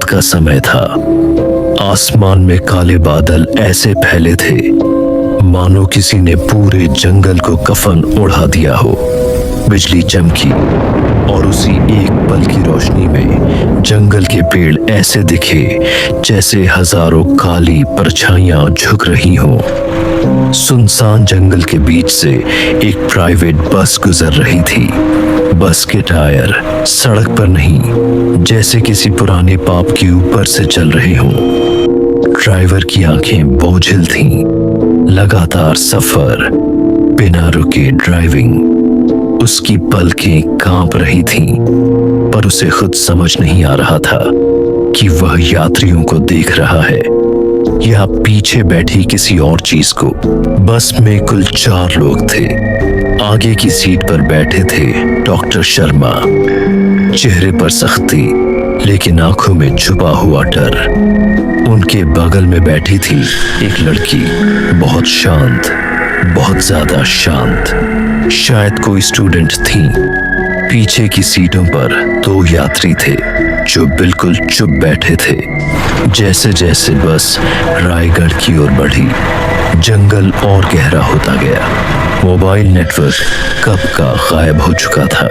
का समय था। आसमान में काले बादल ऐसे फैले थे मानो किसी ने पूरे जंगल को कफन ओढ़ा दिया हो। बिजली चमकी और उसी एक पल की रोशनी में जंगल के पेड़ ऐसे दिखे जैसे हजारों काली परछाइयां झुक रही हों। सुनसान जंगल के बीच से एक प्राइवेट बस गुजर रही थी। बस के टायर सड़क पर नहीं, जैसे किसी पुराने पाप के ऊपर से चल रहे हों। ड्राइवर की आंखें बोझिल थीं। लगातार सफर, बिना रुके ड्राइविंग। उसकी पलकें कांप रही थीं, पर उसे खुद समझ नहीं आ रहा था कि वह यात्रियों को देख रहा है या पीछे बैठी किसी और चीज को। बस में कुल 4 लोग थे। आगे की सीट पर बैठे थे डॉक्टर शर्मा। चेहरे पर सख्ती, लेकिन आंखों में छुपा हुआ डर। उनके बगल में बैठी थी एक लड़की, बहुत शांत, बहुत ज्यादा शांत। शायद कोई स्टूडेंट थी। पीछे की सीटों पर 2 यात्री थे जो बिल्कुल चुप बैठे थे। जैसे जैसे बस रायगढ़ की ओर बढ़ी, जंगल और गहरा होता गया। मोबाइल नेटवर्क कब का गायब हो चुका था।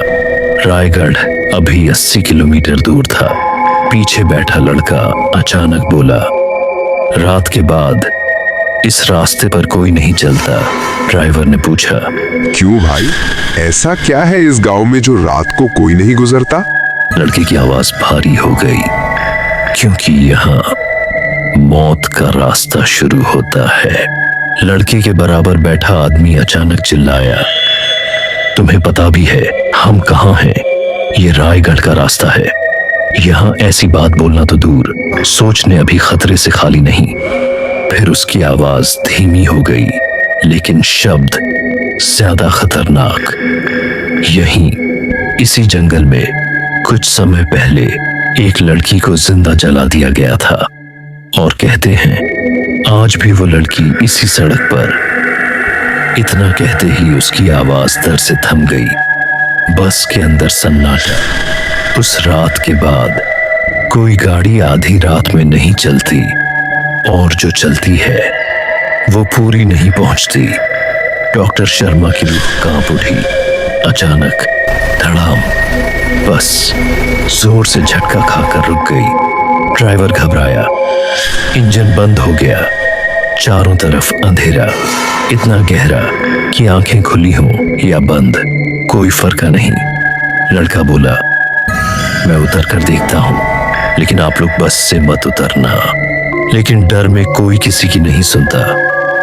रायगढ़ अभी 80 किलोमीटर दूर था। पीछे बैठा लड़का अचानक बोला, रात के बाद इस रास्ते पर कोई नहीं चलता। ड्राइवर ने पूछा, क्यों भाई, ऐसा क्या है इस गांव में जो रात को कोई नहीं गुजरता? लड़के की आवाज भारी हो गई, क्योंकि यहाँ मौत का रास्ता शुरू होता है। लड़के के बराबर बैठा आदमी अचानक चिल्लाया, तुम्हें पता भी है हम कहाँ हैं? ये रायगढ़ का रास्ता है। यहाँ ऐसी बात बोलना तो दूर, सोचने अभी खतरे से खाली नहीं। फिर उसकी आवाज धीमी हो गई, लेकिन शब्द ज्यादा खतरनाक। यहीं इसी जंगल में कुछ समय पहले एक लड़की को जिंदा जला दिया गया था, और कहते हैं आज भी वो लड़की इसी सड़क पर। इतना कहते ही उसकी आवाज दर से थम गई। बस के अंदर सन्नाटा। उस रात के बाद कोई गाड़ी आधी रात में नहीं चलती, और जो चलती है वो पूरी नहीं पहुंचती। डॉक्टर शर्मा की रूह कांप उठी। अचानक धड़ाम, बस जोर से झटका खाकर रुक गई। ड्राइवर घबराया। इंजन बंद हो गया। चारों तरफ अंधेरा, इतना गहरा कि आंखें खुली हों या बंद कोई फर्क नहीं। लड़का बोला, मैं उतर कर देखता हूं, लेकिन आप लोग बस से मत उतरना। लेकिन डर में कोई किसी की नहीं सुनता।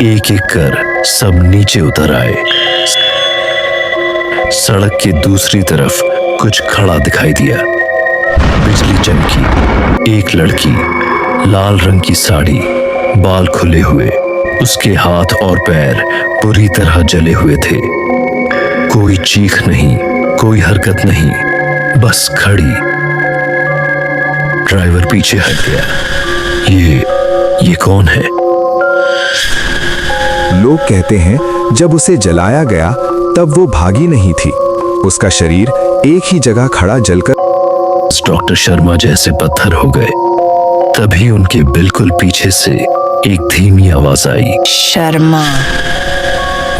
एक एक कर सब नीचे उतर आए। सड़क के दूसरी तरफ कुछ खड़ा दिखाई दिया। बिजली चमकी। एक लड़की, लाल रंग की साड़ी, बाल खुले हुए, उसके हाथ और पैर पूरी तरह जले हुए थे। कोई चीख नहीं, कोई हरकत नहीं, बस खड़ी। ड्राइवर पीछे हट गया। ये कौन है? लोग कहते हैं जब उसे जलाया गया तब वो भागी नहीं थी। उसका शरीर एक ही जगह खड़ा जलकर डॉक्टर शर्मा जैसे पत्थर हो गए। तभी उनके बिल्कुल पीछे से एक धीमी आवाज आई, शर्मा।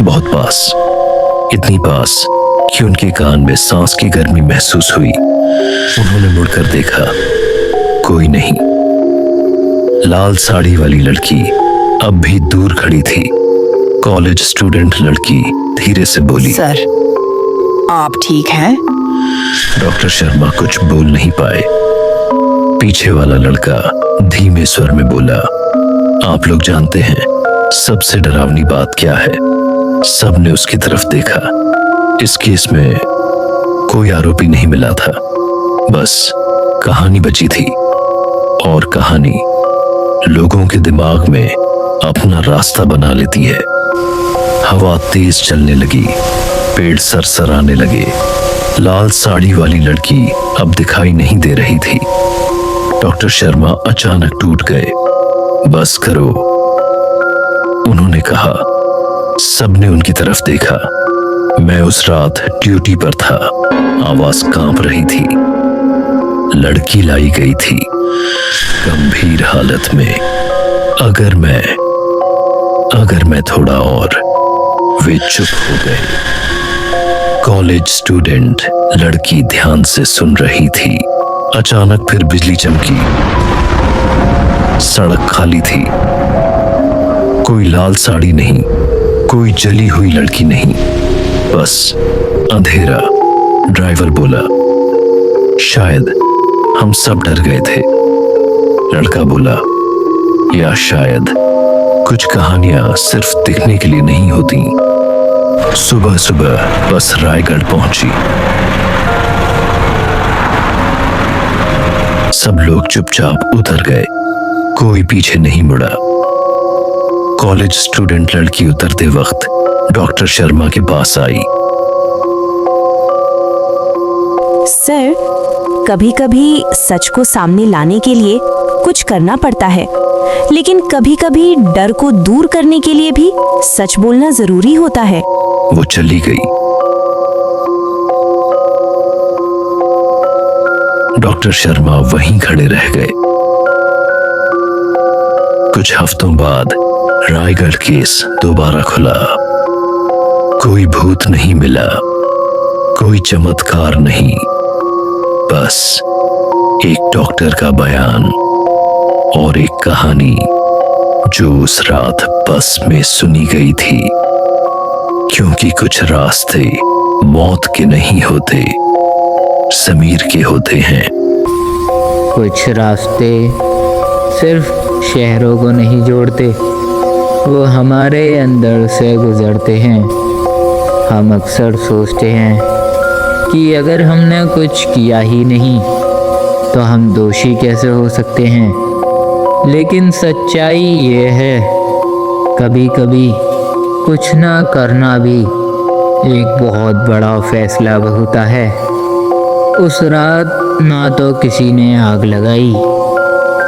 बहुत पास, इतनी पास कि उनके कान में सांस की गर्मी महसूस हुई। उन्होंने मुड़कर देखा, कोई नहीं। लाल साड़ी वाली लड़की अब भी दूर खड़ी थी। कॉलेज स्टूडेंट लड़की धीरे से बोली, सर, आप ठीक हैं? डॉक्टर शर्मा कुछ बोल नहीं पाए। पीछे वाला लड़का धीमे स्वर में बोला, आप लोग जानते हैं सबसे डरावनी बात क्या है? सबने उसकी तरफ देखा। इस केस में कोई आरोपी नहीं मिला था, बस कहानी बची थी। और कहानी लोगों के दिमाग में अपना रास्ता बना लेती है। हवा तेज चलने लगी, पेड़ सरसराने लगे। लाल साड़ी वाली लड़की अब दिखाई नहीं दे रही थी। डॉक्टर शर्मा अचानक टूट गए। बस करो, उन्होंने कहा। सबने उनकी तरफ देखा। मैं उस रात ड्यूटी पर था। आवाज कांप रही थी। लड़की लाई गई थी, गंभीर हालत में अगर मैं थोड़ा और, वे चुप हो गए। कॉलेज स्टूडेंट लड़की ध्यान से सुन रही थी। अचानक फिर बिजली चमकी। सड़क खाली थी। कोई लाल साड़ी नहीं, कोई जली हुई लड़की नहीं, बस अंधेरा। ड्राइवर बोला, शायद हम सब डर गए थे। लड़का बोला, या शायद कुछ कहानियां सिर्फ दिखने के लिए नहीं होती। सुबह सुबह बस रायगढ़ पहुंची। सब लोग चुपचाप उतर गए, कोई पीछे नहीं मुड़ा। कॉलेज स्टूडेंट लड़की उतरते वक्त डॉक्टर शर्मा के पास आई। सर, कभी-कभी सच को सामने लाने के लिए कुछ करना पड़ता है, लेकिन कभी-कभी डर को दूर करने के लिए भी सच बोलना जरूरी होता है। वो चली गई। डॉक्टर शर्मा वहीं खड़े रह गए। कुछ हफ्तों बाद रायगढ़ केस दोबारा खुला। कोई भूत नहीं मिला, कोई चमत्कार नहीं, बस एक डॉक्टर का बयान और एक कहानी जो उस रात बस में सुनी गई थी। क्योंकि कुछ रास्ते मौत के नहीं होते, समीर के होते हैं। कुछ रास्ते सिर्फ शहरों को नहीं जोड़ते, वो हमारे अंदर से गुजरते हैं। हम अक्सर सोचते हैं कि अगर हमने कुछ किया ही नहीं तो हम दोषी कैसे हो सकते हैं। लेकिन सच्चाई ये है, कभी कभी कुछ ना करना भी एक बहुत बड़ा फैसला होता है। उस रात ना तो किसी ने आग लगाई,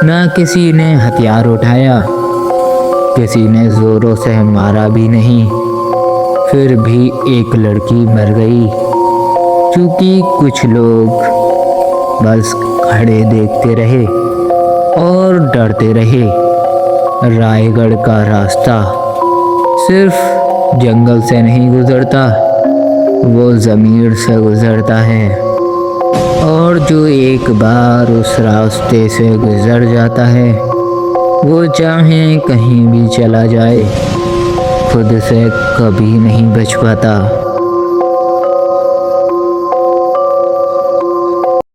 ना किसी ने हथियार उठाया, किसी ने जोरों से मारा भी नहीं, फिर भी एक लड़की मर गई। क्योंकि कुछ लोग बस खड़े देखते रहे और डरते रहे। रायगढ़ का रास्ता सिर्फ जंगल से नहीं गुजरता, वो ज़मीर से गुजरता है। और जो एक बार उस रास्ते से गुजर जाता है, वो चाहे कहीं भी चला जाए, खुद से कभी नहीं बच पाता।